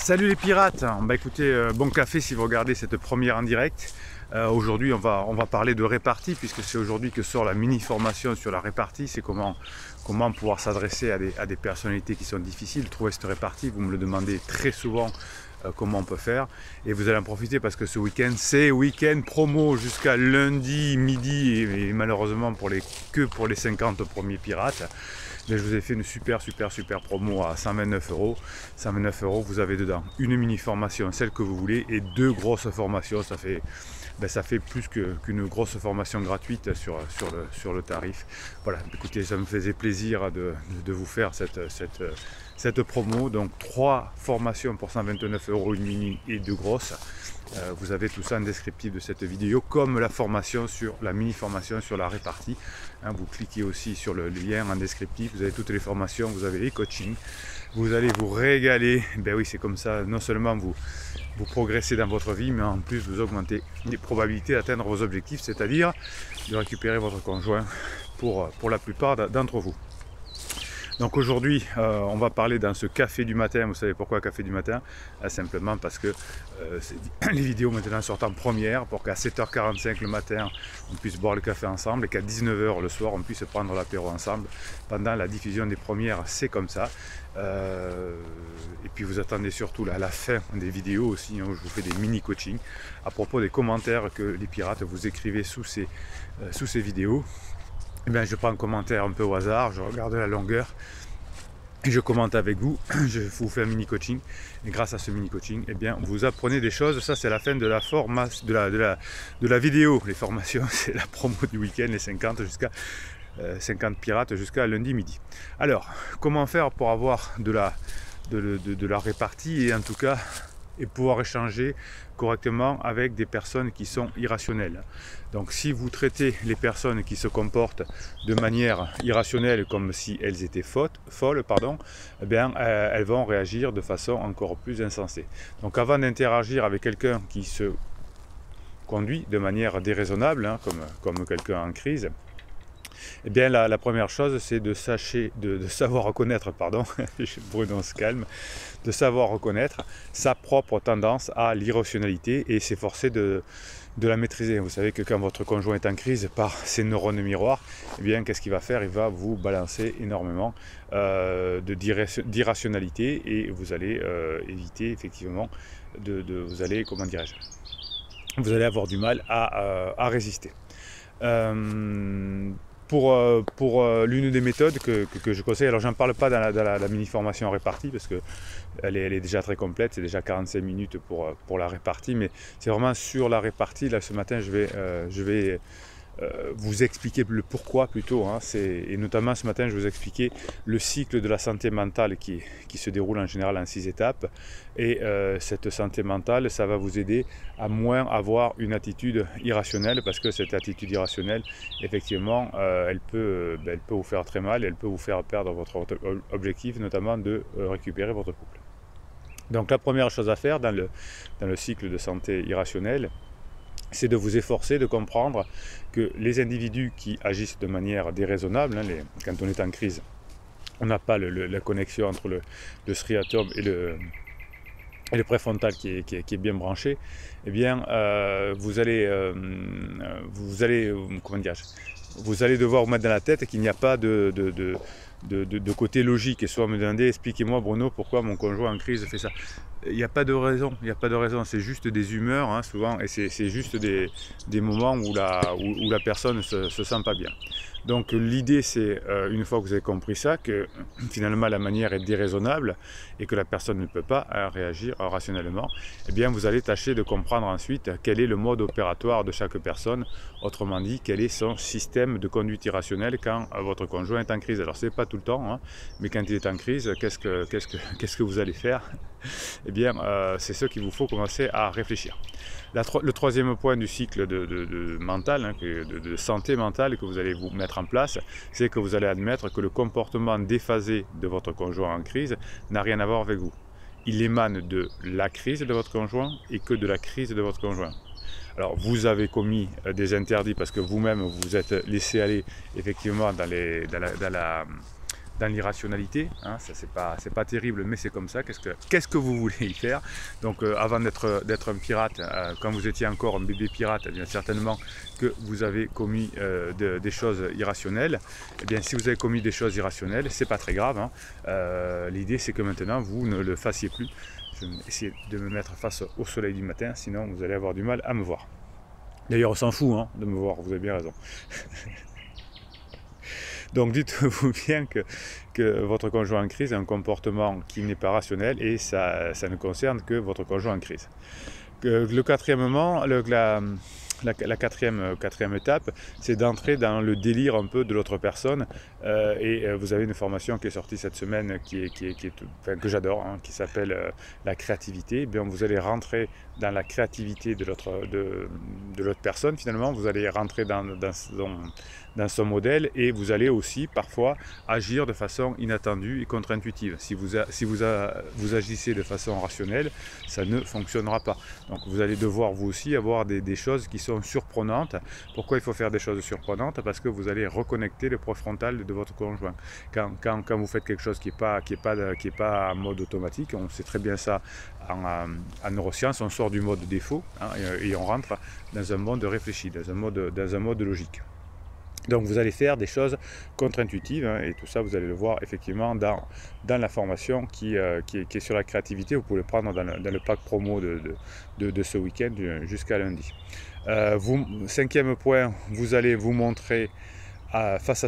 Salut les pirates, bah écoutez, bon café si vous regardez cette première en direct. Aujourd'hui on va parler de répartie puisque c'est aujourd'hui que sort la mini formation sur la répartie. C'est comment pouvoir s'adresser à des personnalités qui sont difficiles de trouver cette répartie. Vous me le demandez très souvent comment on peut faire et vous allez en profiter parce que ce week-end c'est week-end promo jusqu'à lundi midi et malheureusement que pour les 50 premiers pirates. Mais je vous ai fait une super promo à 129 €. 129 €, vous avez dedans une mini formation, celle que vous voulez, et deux grosses formations. Ça fait plus qu'une grosse formation gratuite sur le tarif. Voilà, écoutez, ça me faisait plaisir de vous faire cette promo. Donc 3 formations pour 129 €, une mini et deux grosses. Vous avez tout ça en descriptif de cette vidéo, comme la mini formation sur la répartie. Vous cliquez aussi sur le lien en descriptif, vous avez toutes les formations, vous avez les coachings, vous allez vous régaler. Ben oui, c'est comme ça, non seulement vous progressez dans votre vie, mais en plus vous augmentez les probabilités d'atteindre vos objectifs, c'est-à-dire de récupérer votre conjoint pour la plupart d'entre vous. Donc aujourd'hui, on va parler dans ce café du matin. Vous savez pourquoi café du matin? Simplement parce que les vidéos maintenant sortent en première pour qu'à 7h45 le matin, on puisse boire le café ensemble et qu'à 19h le soir, on puisse prendre l'apéro ensemble. Pendant la diffusion des premières, c'est comme ça. Et puis vous attendez surtout à la fin des vidéos aussi, où je vous fais des mini coachings à propos des commentaires que les pirates vous écrivez sous ces vidéos. Eh bien, je prends un commentaire un peu au hasard, je regarde la longueur et je commente avec vous. Je vous fais un mini coaching et grâce à ce mini coaching, eh bien, vous apprenez des choses. Ça, c'est la fin de la vidéo. Les formations, c'est la promo du week-end, les 50 pirates jusqu'à lundi midi. Alors, comment faire pour avoir de la répartie et en tout cas pouvoir échanger correctement avec des personnes qui sont irrationnelles. Donc si vous traitez les personnes qui se comportent de manière irrationnelle comme si elles étaient folles, eh bien, elles vont réagir de façon encore plus insensée. Donc avant d'interagir avec quelqu'un qui se conduit de manière déraisonnable, comme quelqu'un en crise, eh bien la première chose c'est de savoir reconnaître, Bruno se calme, de savoir reconnaître sa propre tendance à l'irrationalité et s'efforcer de la maîtriser. Vous savez que quand votre conjoint est en crise par ses neurones miroirs, eh bien qu'est-ce qu'il va faire? Il va vous balancer énormément d'irrationalité et vous allez éviter effectivement vous allez avoir du mal à résister. Pour l'une des méthodes que je conseille, alors j'en parle pas dans la mini formation répartie parce que elle est déjà très complète, c'est déjà 45 minutes pour la répartie, mais c'est vraiment sur la répartie. Là ce matin je vais vous expliquer le pourquoi plutôt, et notamment ce matin je vais vous expliquer le cycle de la santé mentale qui se déroule en général en 6 étapes et cette santé mentale, ça va vous aider à moins avoir une attitude irrationnelle, parce que cette attitude irrationnelle effectivement elle peut vous faire très mal, elle peut vous faire perdre votre objectif, notamment de récupérer votre couple. Donc la première chose à faire dans le cycle de santé irrationnelle, c'est de vous efforcer de comprendre que les individus qui agissent de manière déraisonnable, quand on est en crise, on n'a pas la connexion entre le striatum et le préfrontal qui est bien branché, eh bien vous allez devoir vous mettre dans la tête qu'il n'y a pas de côté logique, et soit me demander, expliquez-moi Bruno, pourquoi mon conjoint en crise fait ça. Il n'y a pas de raison, c'est juste des humeurs, souvent, et c'est juste des moments où la personne se sent pas bien. Donc l'idée c'est, une fois que vous avez compris ça, que finalement la manière est déraisonnable et que la personne ne peut pas réagir rationnellement, eh bien vous allez tâcher de comprendre ensuite quel est le mode opératoire de chaque personne, autrement dit quel est son système de conduite irrationnelle quand votre conjoint est en crise. Alors c'est pas tout le temps, mais quand il est en crise, qu'est-ce que vous allez faire? Eh bien c'est ce qu'il vous faut commencer à réfléchir. Le troisième point du cycle mental, de santé mentale que vous allez vous mettre en place, c'est que vous allez admettre que le comportement déphasé de votre conjoint en crise n'a rien à voir avec vous. Il émane de la crise de votre conjoint et que de la crise de votre conjoint. Alors vous avez commis des interdits parce que vous-même vous êtes laissé aller effectivement dans dans l'irrationalité, hein, ça c'est pas terrible, mais c'est comme ça. Qu'est-ce que vous voulez y faire? Donc avant d'être un pirate, quand vous étiez encore un bébé pirate, eh bien certainement que vous avez commis des choses irrationnelles. Eh bien si vous avez commis des choses irrationnelles, c'est pas très grave, hein. L'idée c'est que maintenant vous ne le fassiez plus. Je vais essayer de me mettre face au soleil du matin, sinon vous allez avoir du mal à me voir. D'ailleurs on s'en fout, hein, de me voir, vous avez bien raison. Donc dites-vous bien que votre conjoint en crise a un comportement qui n'est pas rationnel et ça ne concerne que votre conjoint en crise. Le quatrièmement, la quatrième étape, c'est d'entrer dans le délire un peu de l'autre personne. Vous avez une formation qui est sortie cette semaine que j'adore, hein, qui s'appelle la créativité. Eh bien, vous allez rentrer dans la créativité de l'autre personne finalement. Vous allez rentrer dans son modèle et vous allez aussi parfois agir de façon inattendue et contre-intuitive. Si vous agissez de façon rationnelle, ça ne fonctionnera pas. Donc vous allez devoir vous aussi avoir des choses qui sont surprenantes. Pourquoi il faut faire des choses surprenantes? Parce que vous allez reconnecter le préfrontal de votre conjoint. Quand vous faites quelque chose qui est pas en mode automatique, on sait très bien ça en neurosciences, on sort du mode défaut, hein, et on rentre dans un mode réfléchi, dans un mode logique. Donc vous allez faire des choses contre-intuitives, hein, et tout ça vous allez le voir effectivement dans la formation qui est sur la créativité. Vous pouvez le prendre dans le pack promo de ce week-end jusqu'à lundi. Cinquième point, vous allez vous montrer face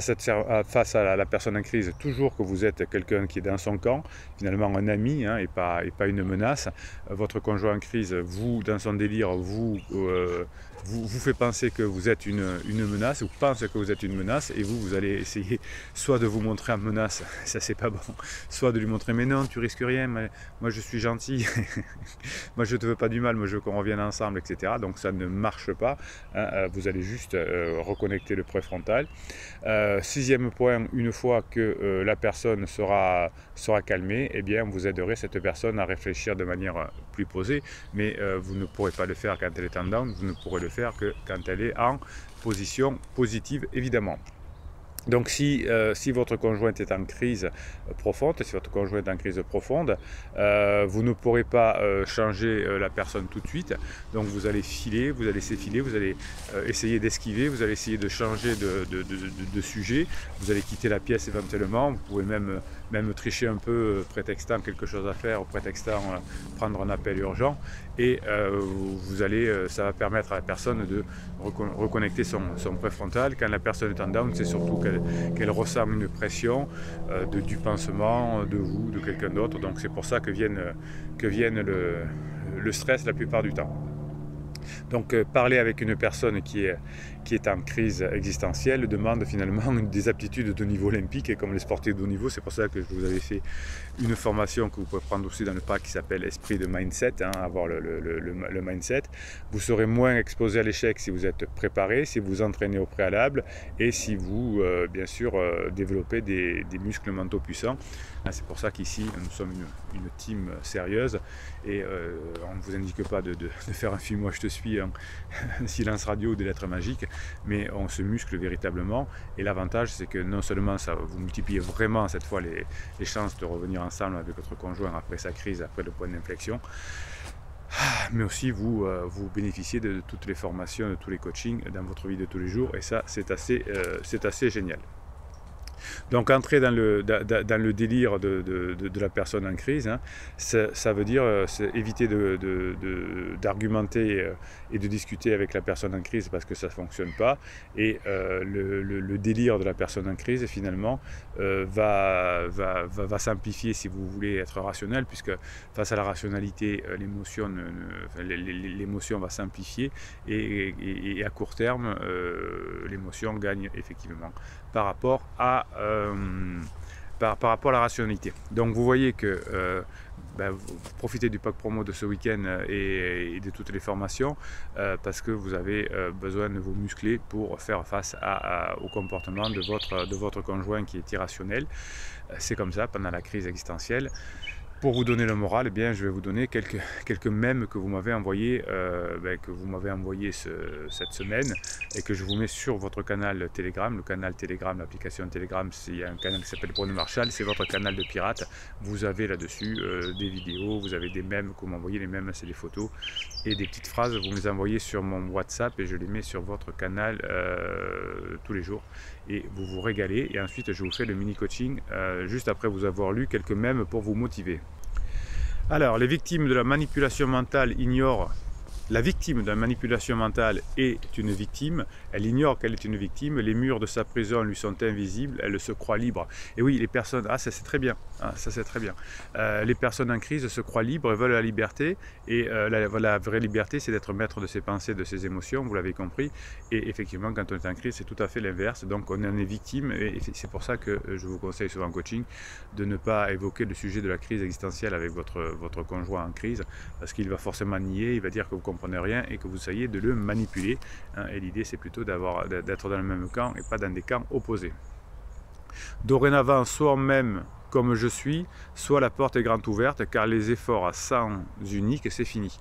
à la personne en crise, toujours que vous êtes quelqu'un qui est dans son camp, finalement un ami, hein, et pas une menace. Votre conjoint en crise, vous, dans son délire, vous fait penser que vous êtes une menace, ou pense que vous êtes une menace, et vous allez essayer soit de vous montrer en menace, ça c'est pas bon, soit de lui montrer mais non, tu risques rien, moi je suis gentil, moi je te veux pas du mal, moi je veux qu'on revienne ensemble, etc. Donc ça ne marche pas, hein, vous allez juste reconnecter le préfrontal. Sixième point, une fois que la personne sera calmée, eh bien vous aiderez cette personne à réfléchir de manière plus posée, mais vous ne pourrez pas le faire quand elle est en down, vous ne pourrez le faire que quand elle est en position positive, évidemment. Donc si votre conjoint est en crise profonde, vous ne pourrez pas changer la personne tout de suite. Donc vous allez filer, vous allez s'effiler, vous allez essayer d'esquiver, vous allez essayer de changer de sujet, vous allez quitter la pièce éventuellement, vous pouvez même tricher un peu, prétextant quelque chose à faire, prétextant prendre un appel urgent, et ça va permettre à la personne de reconnecter son préfrontal. Quand la personne est en down, c'est surtout qu'elle ressent une pression du pansement, de vous, de quelqu'un d'autre. Donc c'est pour ça que vienne le stress la plupart du temps. Donc parler avec une personne qui est en crise existentielle demande finalement des aptitudes de niveau olympique, et comme les sportifs de haut niveau, c'est pour ça que je vous avais fait une formation que vous pouvez prendre aussi dans le pack qui s'appelle Esprit de Mindset, hein, avoir le mindset. Vous serez moins exposé à l'échec si vous êtes préparé, si vous entraînez au préalable, et si vous bien sûr développez des muscles mentaux puissants. C'est pour ça qu'ici nous sommes une team sérieuse, et on ne vous indique pas de faire un film Moi je te suis, un silence radio ou des lettres magiques, mais on se muscle véritablement. Et l'avantage, c'est que non seulement ça vous multipliez vraiment cette fois les chances de revenir ensemble avec votre conjoint après sa crise, après le point d'inflexion, mais aussi vous bénéficiez de toutes les formations, de tous les coachings dans votre vie de tous les jours, et ça c'est assez génial. Donc entrer dans le délire de la personne en crise, hein, ça veut dire éviter d'argumenter et de discuter avec la personne en crise, parce que ça ne fonctionne pas. Et le délire de la personne en crise finalement va s'amplifier si vous voulez être rationnel, puisque face à la rationalité, l'émotion va s'amplifier, et à court terme l'émotion gagne effectivement par rapport à la rationalité. Donc vous voyez que vous profitez du pack promo de ce week-end et de toutes les formations, parce que vous avez besoin de vous muscler pour faire face au comportement de votre conjoint qui est irrationnel. C'est comme ça pendant la crise existentielle. Pour vous donner le moral, eh bien, je vais vous donner quelques mèmes que vous m'avez envoyés cette semaine et que je vous mets sur votre canal Telegram. Le canal Telegram, l'application Telegram, il y a un canal qui s'appelle Bruno Marshall, c'est votre canal de pirate. Vous avez là-dessus des vidéos, vous avez des mèmes que vous m'envoyez. Les mèmes, c'est des photos et des petites phrases. Vous me les envoyez sur mon WhatsApp et je les mets sur votre canal tous les jours. Et vous vous régalez. Et ensuite, je vous fais le mini-coaching juste après vous avoir lu quelques mèmes pour vous motiver. Alors, les victimes de la manipulation mentale ignorent. La victime de la manipulation mentale est une victime, elle ignore qu'elle est une victime, les murs de sa prison lui sont invisibles, elle se croit libre. Et oui, les personnes, ça c'est très bien, ça c'est très bien. Les personnes en crise se croient libres, veulent la liberté, et la vraie liberté c'est d'être maître de ses pensées, de ses émotions, vous l'avez compris. Et effectivement, quand on est en crise, c'est tout à fait l'inverse, donc on en est victime, et c'est pour ça que je vous conseille souvent en coaching de ne pas évoquer le sujet de la crise existentielle avec votre conjoint en crise, parce qu'il va forcément nier, il va dire que vous comprenez rien et que vous essayez de le manipuler, et l'idée c'est plutôt d'être dans le même camp et pas dans des camps opposés. Dorénavant, soit même comme je suis, soit la porte est grande ouverte, car les efforts à sens unique, c'est fini.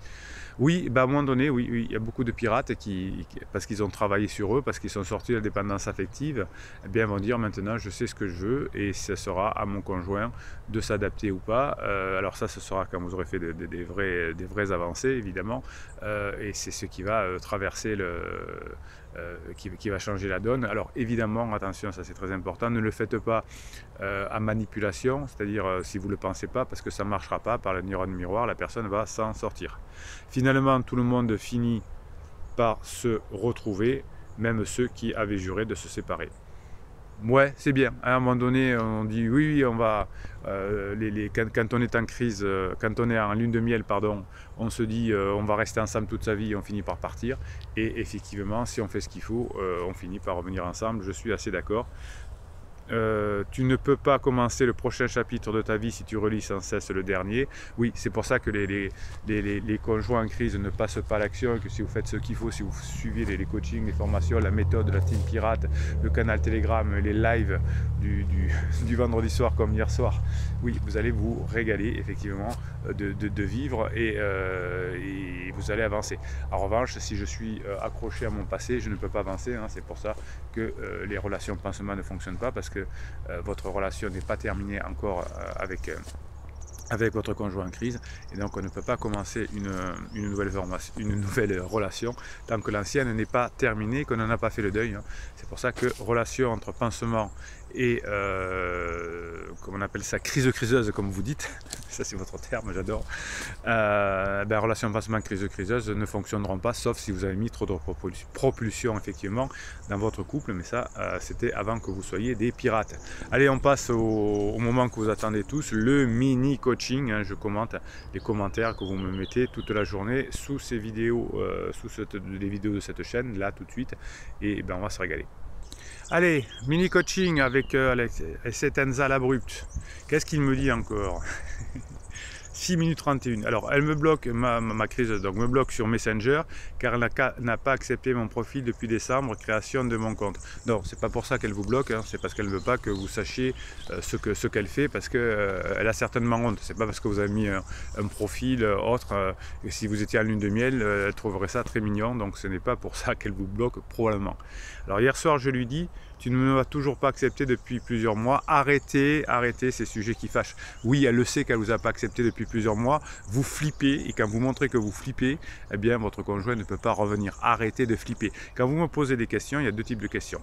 Oui, à un moment donné, oui, il y a beaucoup de pirates qui parce qu'ils ont travaillé sur eux, parce qu'ils sont sortis de la dépendance affective, eh bien, vont dire maintenant je sais ce que je veux et ce sera à mon conjoint de s'adapter ou pas. Alors ça, ce sera quand vous aurez fait des vraies avancées, évidemment, et c'est ce qui va traverser qui va changer la donne. Alors évidemment, attention, ça c'est très important, ne le faites pas à manipulation, c'est-à-dire si vous ne le pensez pas, parce que ça ne marchera pas, par le neurone miroir, la personne va s'en sortir. Finalement, tout le monde finit par se retrouver, même ceux qui avaient juré de se séparer. Ouais, c'est bien. À un moment donné, on dit oui, on va. Quand on est en crise, quand on est en lune de miel, pardon, on se dit on va rester ensemble toute sa vie, on finit par partir. Et effectivement, si on fait ce qu'il faut, on finit par revenir ensemble. Je suis assez d'accord. Tu ne peux pas commencer le prochain chapitre de ta vie si tu relis sans cesse le dernier. Oui, c'est pour ça que les conjoints en crise ne passent pas à l'action et que si vous faites ce qu'il faut, si vous suivez les coachings, les formations, la méthode de la Team Pirate, le canal Telegram, les lives du vendredi soir comme hier soir, oui, vous allez vous régaler effectivement de vivre et vous allez avancer. En revanche, si je suis accroché à mon passé, je ne peux pas avancer. C'est pour ça que les relations pansement ne fonctionnent pas, parce que votre relation n'est pas terminée encore avec votre conjoint en crise, et donc on ne peut pas commencer une nouvelle relation tant que l'ancienne n'est pas terminée, qu'on n'en a pas fait le deuil. C'est pour ça que relation entre pansement et comment on appelle ça, criseuse comme vous dites, ça c'est votre terme, j'adore. Relation pansement criseuse ne fonctionneront pas, sauf si vous avez mis trop de propulsion effectivement dans votre couple, mais ça c'était avant que vous soyez des pirates. Allez, on passe au moment que vous attendez tous, le mini coaching. Je commente les commentaires que vous me mettez toute la journée sous ces vidéos, les vidéos de cette chaîne là tout de suite, et on va se régaler. Allez, mini coaching avec cette Enza l'abrupt. Qu'est-ce qu'il me dit encore? 6 minutes 31. Alors, elle me bloque, ma crise donc me bloque sur Messenger, car elle n'a pas accepté mon profil depuis décembre, création de mon compte. Non, c'est pas pour ça qu'elle vous bloque, c'est parce qu'elle ne veut pas que vous sachiez ce qu'elle fait, parce qu'elle a certainement honte. C'est pas parce que vous avez mis un profil autre, et si vous étiez en lune de miel, elle trouverait ça très mignon, donc ce n'est pas pour ça qu'elle vous bloque, probablement. Alors, hier soir, je lui dis: tu ne m'as toujours pas accepté depuis plusieurs mois, arrêtez ces sujets qui fâchent. Oui, elle le sait qu'elle ne vous a pas accepté depuis plusieurs mois, vous flippez, et quand vous montrez que vous flippez, eh bien votre conjoint ne peut pas revenir. Arrêtez de flipper. Quand vous me posez des questions, il y a deux types de questions.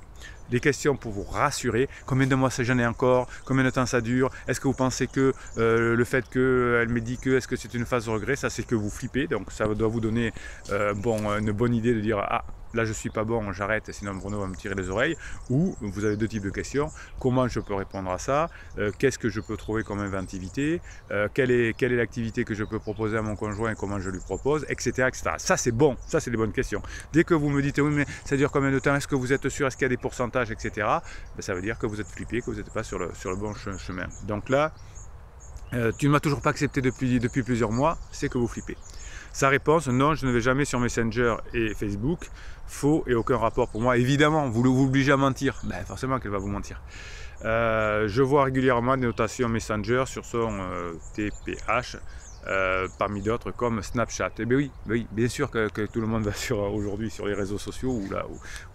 Des questions pour vous rassurer, combien de mois ça j'en ai encore, combien de temps ça dure, est-ce que vous pensez que le fait qu'elle me dit que, est-ce que c'est une phase de regret, ça c'est que vous flippez, donc ça doit vous donner une bonne idée de dire: ah, là je suis pas bon, j'arrête, sinon Bruno va me tirer les oreilles. Ou vous avez deux types de questions: comment je peux répondre à ça, qu'est-ce que je peux trouver comme inventivité, quelle est l'activité que je peux proposer à mon conjoint et comment je lui propose, etc. etc. Ça c'est bon, ça c'est des bonnes questions. Dès que vous me dites: oui, mais ça dure combien de temps, est-ce que vous êtes sûr, est-ce qu'il y a des pourcentages, etc., ça veut dire que vous êtes flippé, que vous n'êtes pas sur le bon chemin. Donc là, tu ne m'as toujours pas accepté depuis plusieurs mois, c'est que vous flippez. Sa réponse: non, je ne vais jamais sur Messenger et Facebook. Faux et aucun rapport pour moi. Évidemment, vous l'obligez à mentir. Forcément qu'elle va vous mentir. Je vois régulièrement des notations Messenger sur son TPH, parmi d'autres comme Snapchat. Et bien oui, bien sûr que tout le monde va aujourd'hui sur les réseaux sociaux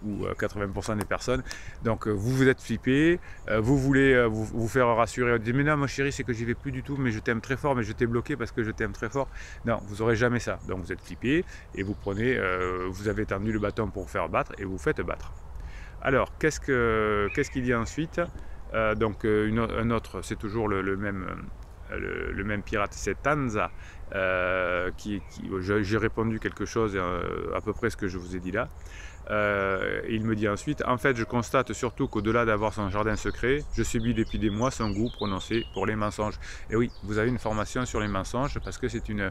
où 80% des personnes. Donc vous êtes flippé, vous voulez vous faire rassurer. Vous dites mais non ma chérie c'est que j'y vais plus du tout, mais je t'aime très fort, mais je t'ai bloqué parce que je t'aime très fort. Non, vous n'aurez jamais ça. Donc vous êtes flippé et vous prenez, vous avez tendu le bâton pour vous faire battre et vous faites battre. Alors qu'est-ce qu'il y a ensuite? Donc un autre, c'est toujours le même pirate, c'est Tanza, j'ai répondu quelque chose, à peu près ce que je vous ai dit là. Il me dit ensuite, en fait je constate surtout qu'au-delà d'avoir son jardin secret, je subis depuis des mois son goût prononcé pour les mensonges. Et oui, vous avez une formation sur les mensonges parce que c'est une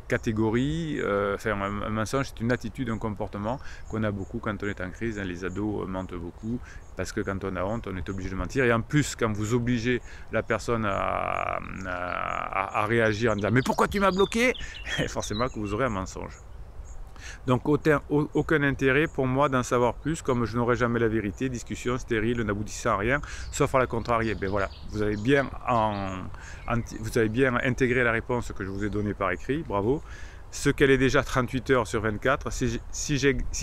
catégorie, enfin un mensonge c'est une attitude, un comportement qu'on a beaucoup quand on est en crise. Les ados mentent beaucoup parce que quand on a honte on est obligé de mentir, et en plus quand vous obligez la personne à réagir en disant mais pourquoi tu m'as bloqué, forcément que vous aurez un mensonge. Donc aucun intérêt pour moi d'en savoir plus, comme je n'aurai jamais la vérité, discussion stérile n'aboutissant à rien, sauf à la contrarier. Ben voilà, vous avez bien intégré la réponse que je vous ai donnée par écrit, bravo. Ce qu'elle est déjà 38 heures sur 24, si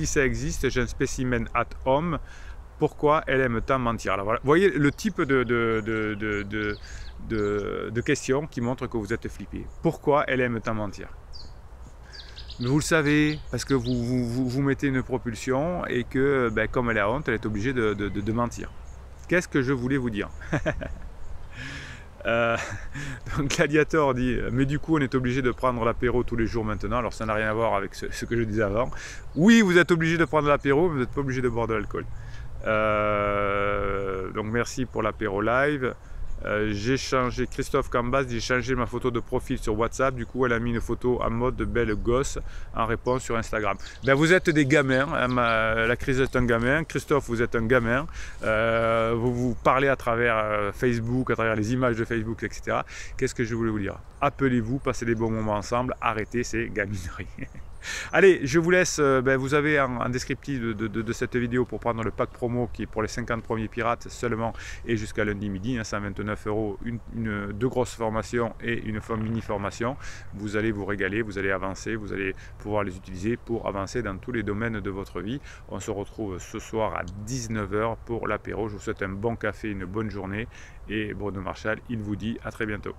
ça existe, j'ai un spécimen at home, pourquoi elle aime tant mentir. Alors voilà, vous voyez le type de questions qui montrent que vous êtes flippé. Pourquoi elle aime tant mentir? Mais vous le savez, parce que vous mettez une propulsion et que, ben, comme elle a honte, elle est obligée de mentir. Qu'est-ce que je voulais vous dire? Donc Gladiator dit, mais du coup on est obligé de prendre l'apéro tous les jours maintenant. Alors ça n'a rien à voir avec ce que je disais avant. Oui, vous êtes obligé de prendre l'apéro, mais vous n'êtes pas obligé de boire de l'alcool. Donc merci pour l'apéro live. J'ai changé, Christophe Cambas dit, j'ai changé ma photo de profil sur WhatsApp, du coup elle a mis une photo en mode belle gosse en réponse sur Instagram. Ben, vous êtes des gamins, hein, la crise est un gamin, Christophe vous êtes un gamin, vous parlez à travers Facebook, à travers les images de Facebook, etc. Qu'est-ce que je voulais vous dire? Appelez-vous, passez des bons moments ensemble, arrêtez ces gamineries. Allez, je vous laisse, vous avez un descriptif de cette vidéo pour prendre le pack promo qui est pour les 50 premiers pirates seulement et jusqu'à lundi midi, hein, 129 €, deux grosses formations et une mini formation. Vous allez vous régaler, vous allez avancer, vous allez pouvoir les utiliser pour avancer dans tous les domaines de votre vie. On se retrouve ce soir à 19 h pour l'apéro. Je vous souhaite un bon café, une bonne journée et Bruno Marchal, il vous dit à très bientôt.